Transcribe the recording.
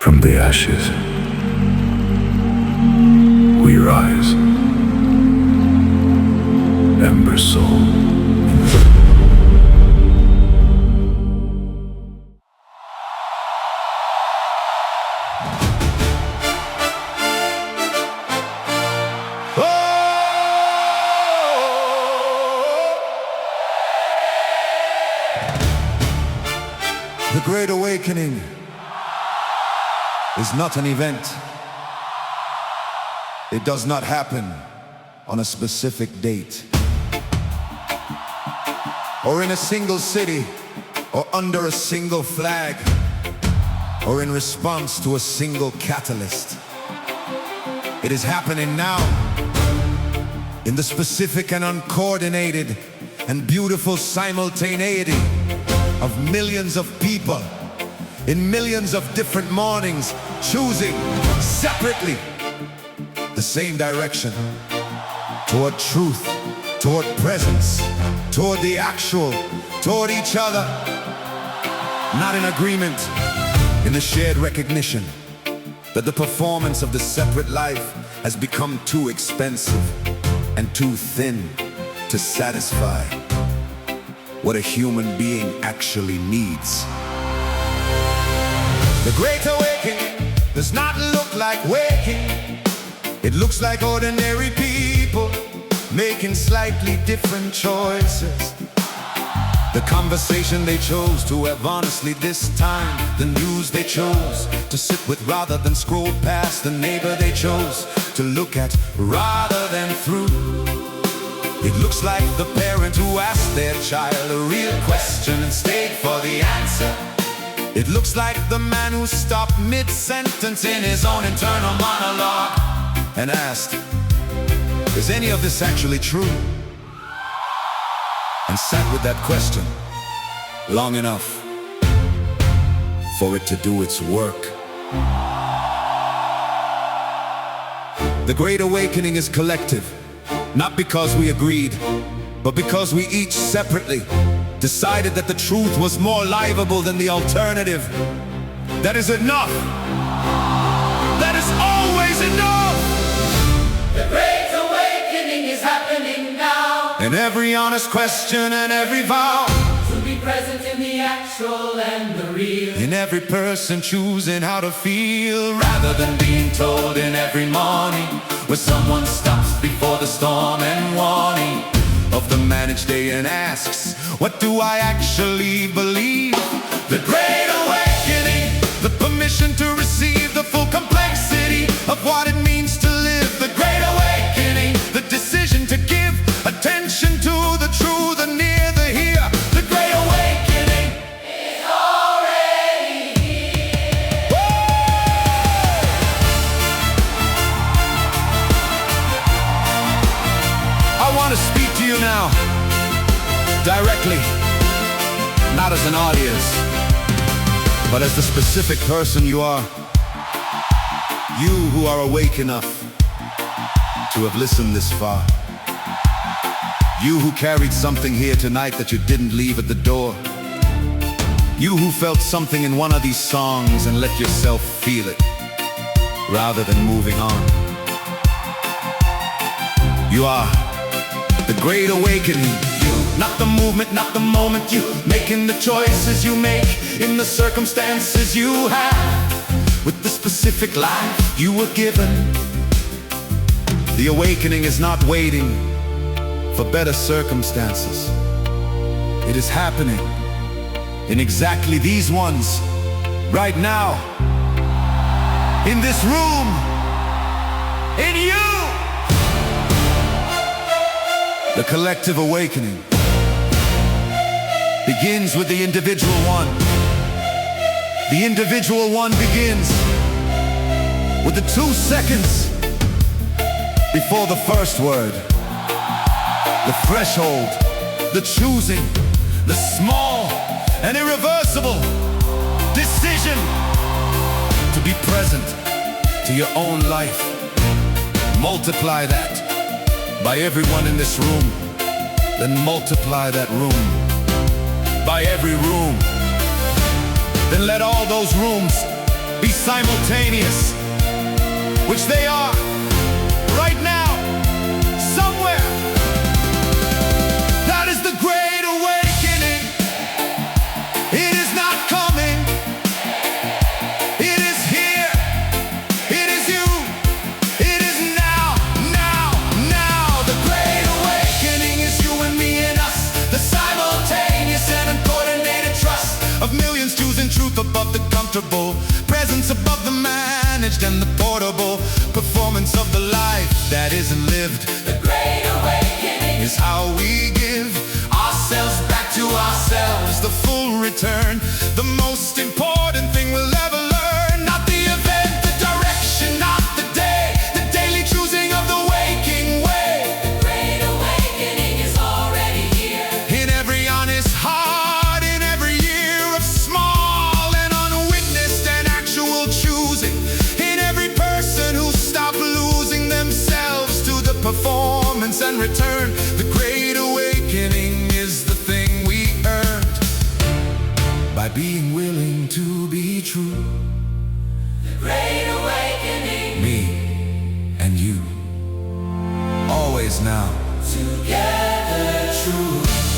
From the ashes, we rise, Ember soul. The Great Awakening is not an event. It does not happen on a specific date, or in a single city, or under a single flag, or in response to a single catalyst. It is happening now, in the specific and uncoordinated and beautiful simultaneity of millions of people in millions of different mornings, choosing separately the same direction toward truth, toward presence, toward the actual, toward each other, not in agreement, in the shared recognition that the performance of the separate life has become too expensive and too thin to satisfy what a human being actually needs. The Great Awakening does not look like waking. It looks like ordinary people making slightly different choices. The conversation they chose to have honestly this time, the news they chose to sit with rather than scroll past, the neighbor they chose to look at rather than through. It looks like the parent who asked their child a real question and stayed for the answer. It looks like the man who stopped mid-sentence in his own internal monologue and asked, is any of this actually true? And sat with that question long enough for it to do its work. The Great Awakening is collective, not because we agreed, but because we each separately decided that the truth was more livable than the alternative. That is enough. That is always enough. The Great Awakening is happening now. In every honest question and every vow, To be present in the actual and the real. in every person choosing how to feel, rather than being told in every morning, where someone stops before the storm and warning of the managed day and asks, what do I actually believe? The Great Awakening, the permission to receive the full complexity of what it means to live. The Great Awakening, the decision to give attention to the true, the near, the here. The Great Awakening It's already here. I want to speak to you now, directly, not as an audience, but as the specific person you are. You who are awake enough to have listened this far. You who carried something here tonight that you didn't leave at the door. You who felt something in one of these songs and let yourself feel it, rather than moving on. You are the Great Awakening. You, not the movement, not the moment. You making the choices you make in the circumstances you have, with the specific life you were given. The awakening is not waiting for better circumstances. It is happening in exactly these ones, right now, in this room, in you. The collective awakening begins with the individual one. The individual one begins with the 2 seconds before the first word. The threshold, the choosing, the small and irreversible decision to be present to your own life. Multiply that by everyone in this room, then multiply that room by every room. Then let all those rooms be simultaneous. simultaneous, which they are right now, somewhere. That is the great awakening. It is not coming. It is here. It is you. It is now, now, now. The great awakening is you and me and us. The simultaneous and uncoordinated trust of millions choosing truth above the comfortable, presence above the managed and the portable, performance of the life that isn't lived. The great awakening Is how we give ourselves back to ourselves, the full return, the most important thing we'll ever learn. Not the event, the direction, not the day, the daily choosing of the waking way. The great awakening is already here. In every honest heart, in every year of small and unwitnessed and actual choosing, in every person who stopped losing themselves to the performance and return. The great awakening is the thing we earned by being willing to be true. The great awakening, Me and you, always now. together true.